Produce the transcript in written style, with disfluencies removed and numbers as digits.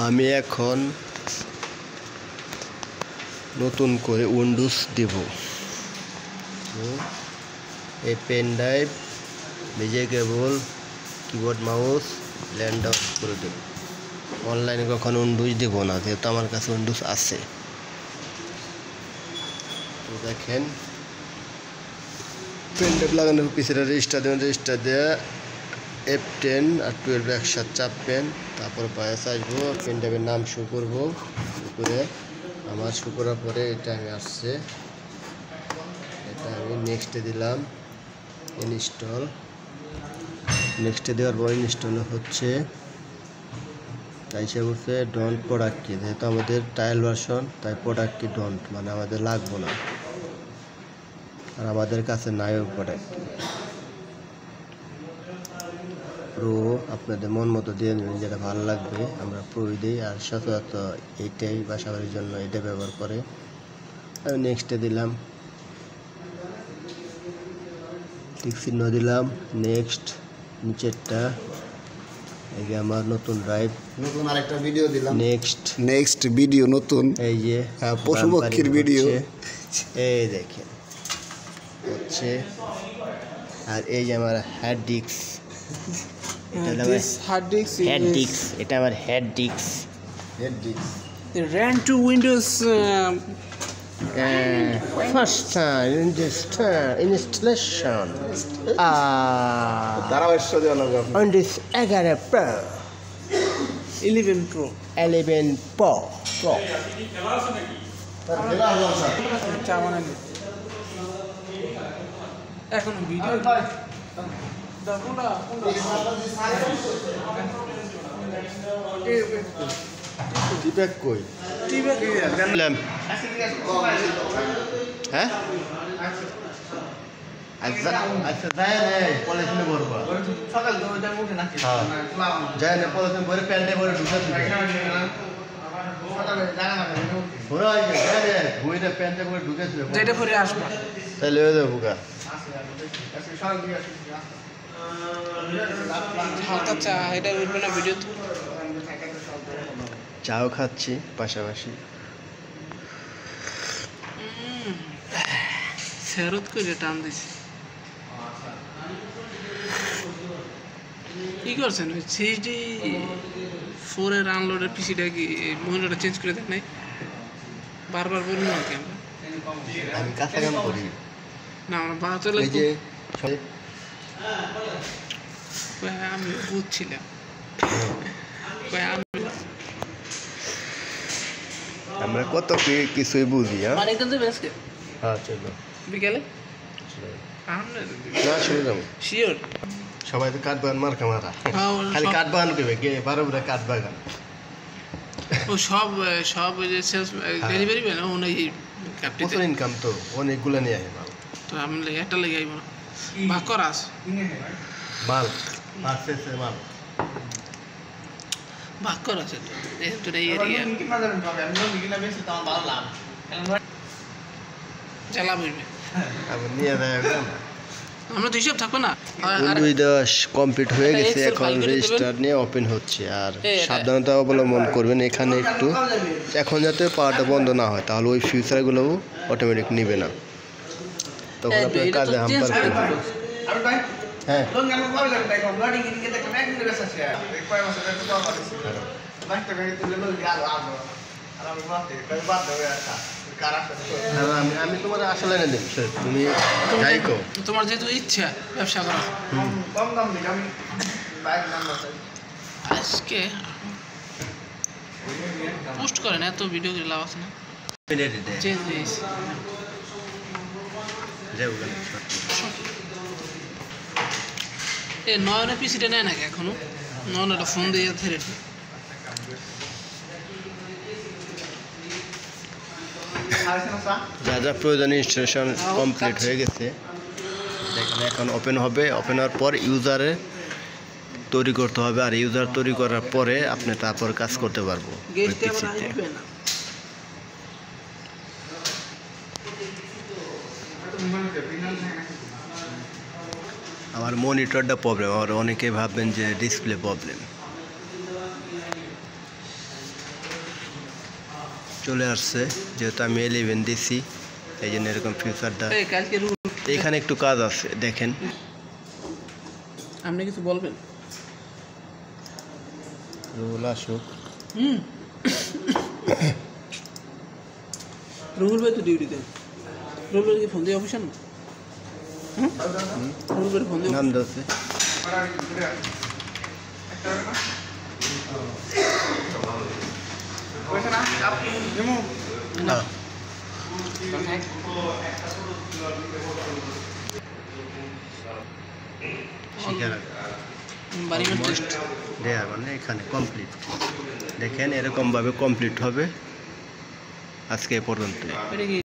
আমি এখন নতুন করে উইন্ডোজ দেব। এই পেন ড্রাইভ, নিজে কেবল, কিবোর্ড, মাউস, ল্যান্ড আউট করে দেব। অনলাইনে কখনো উইন্ডোজ দেব না, যেহেতু আমার কাছে উইন্ডোজ আছে। তো দেখেন, পেন ড্রাইভ লাগানোর পিছনে রেজিস্টার দেবেন। রেজিস্টার দেওয়া F10 আর 12 একসাথে চাপবেন, তারপর বায়াস আসবো, পেন ড্রাইভের নাম শো করবো। করে আমার শো করার পরে এটা আমি আসছে, এটা আমি নেক্সটে দিলাম, ইনস্টল। নেক্সটে দেওয়ার পর ইনস্টল হচ্ছে, তাই সে বলছে ডন্ট প্রোডাক্ট কি, যেহেতু আমাদের ট্রায়াল ভার্সন, তাই প্রোডাক্ট কি ডন্ট, মানে আমাদের লাগবো না, আর আমাদের কাছে নাইও প্রোডাক্ট কি। প্রো আপনাদের মন মতো দিয়ে নেবেন, যেটা ভালো লাগবে। আমরা প্রোই দিই, আর সচরাচর এইটাই বাসাবাড়ির জন্য এটা ব্যবহার করে। আমি নেক্সটে দিলাম, টিক চিহ্ন দিলাম, নেক্সট। নিচেরটা এই যে আমার নতুন ড্রাইভ, নতুন আরেকটা ভিডিও দিলাম, নেক্সট ভিডিও নতুন, এই যে পশু পক্ষীর ভিডিও, এই দেখেন হচ্ছে। আর এই যে আমার হার্ড ডিস্ক, এটা আমার head disk. ran to Windows first time in this installation Windows 11 Pro 11 Pro 11 Pro চা বানানি এখন ভিডিও টিপ্যাক কই হ্যাঁ আচ্ছা যায় না পলিথিনে ভরবা সকাল তো ওইটা উঠে না, যায় না পলিথিন ভরে প্যান্টে ভরে ঢুকে সকালে জানা না ভরা যায় না বইটা প্যান্টে ভরে ঢুকেছিল, যেটা পরে আসবা তাহলে হয়ে যাবে বুকা। হালকা চা, এটা উঠবে না ভিডিও, চাও খাচ্ছি পাশাপাশি। ফেরত করে টান দিছি। কি করছেন ওই CD4 এর আনলোডের পিসিটা কি মহিলাটা চেঞ্জ করে দেন নাই? বারবার বলুন না কি আমি কাঁচা কাম করি না, আমরা বাহাতলে এই যে আমি বুঝছিলাম আমরা কত কিছুই বুঝি। অনেকদিন তো বেসকে হ্যাঁ চলো বিকেলে না শুনে যাবো শিওর। সবাই তো কাঠ বাগান মার্কা মারা, খালি কাঠ বাগান করবে কে বারো বুড়া কাঠ বাগান। ও সব ওই যে সেলস ডেলিভারি বেন ওই প্রচুর ইনকাম তো, অনেকগুলো নিয়ে আসে মাল। তো আমি একটা লেগে আইব না, ভাগ করা আছে মাল শেষে মাল ভাগ করা আছে তো যেহেতু এই এরিয়া জ্বালা বলবে আবার নিয়ে যায় না। আমরা তো হিসাব থাকবো না। উইন্ডোজ কমপ্লিট হয়ে গেছে, এখন রেজিস্টার নিয়ে ওপেন হচ্ছে। আর সাবধানতা অবলম্বন করবেন এখানে একটু, এখন যাতে পাওয়ারটা বন্ধ না হয়, তাহলে ওই ফিউচারগুলোও অটোমেটিক নেবে না, তখন আপনার কাজে হাম্পার করবে। হ্যাঁ আমি তোমার আসলে না দেব, তুমি যাই কো, তোমার যেহেতু ইচ্ছা ব্যবসা করা। আজকে পোস্ট করেন, এত ভিডিও করে লাভ আছে না। চেঞ্জ দিয়েছি এ নয়নের পিসিটা নেয় নাকি এখনো? নয়নটা ফোন দিয়ে ধরে যা যা প্রয়োজনীয় ইনস্টলেশন কমপ্লিট হয়ে গেছে। দেখেন এখন ওপেন হবে, ওপেন হওয়ার পর ইউজারে তৈরি করতে হবে, আর ইউজার তৈরি করার পরে আপনি তারপর কাজ করতে পারবো। আমার মনিটরটা প্রবলেম, আর অনেকে ভাববেন যে ডিসপ্লে প্রবলেম। চলে আসছে, যেহেতু আমি 11 দিছি এই জন্য এরকম ফিউচারটা। কালকে রুল এখানে একটু কাজ আছে দেখেন। আপনি কিছু বলবেন? রুল আসুক। রুহুল ভাই তো ডিউটিতে। রুহুল ভাই কি ফোন দিয়ে অফিস না? রুহুল ভাই ফোন দিয়ে নাম দছে না বাড়ি অলমোস্ট দেয়া মানে এখানে কমপ্লিট। দেখেন এরকমভাবে কমপ্লিট হবে। আজকে এ পর্যন্ত। এটা কি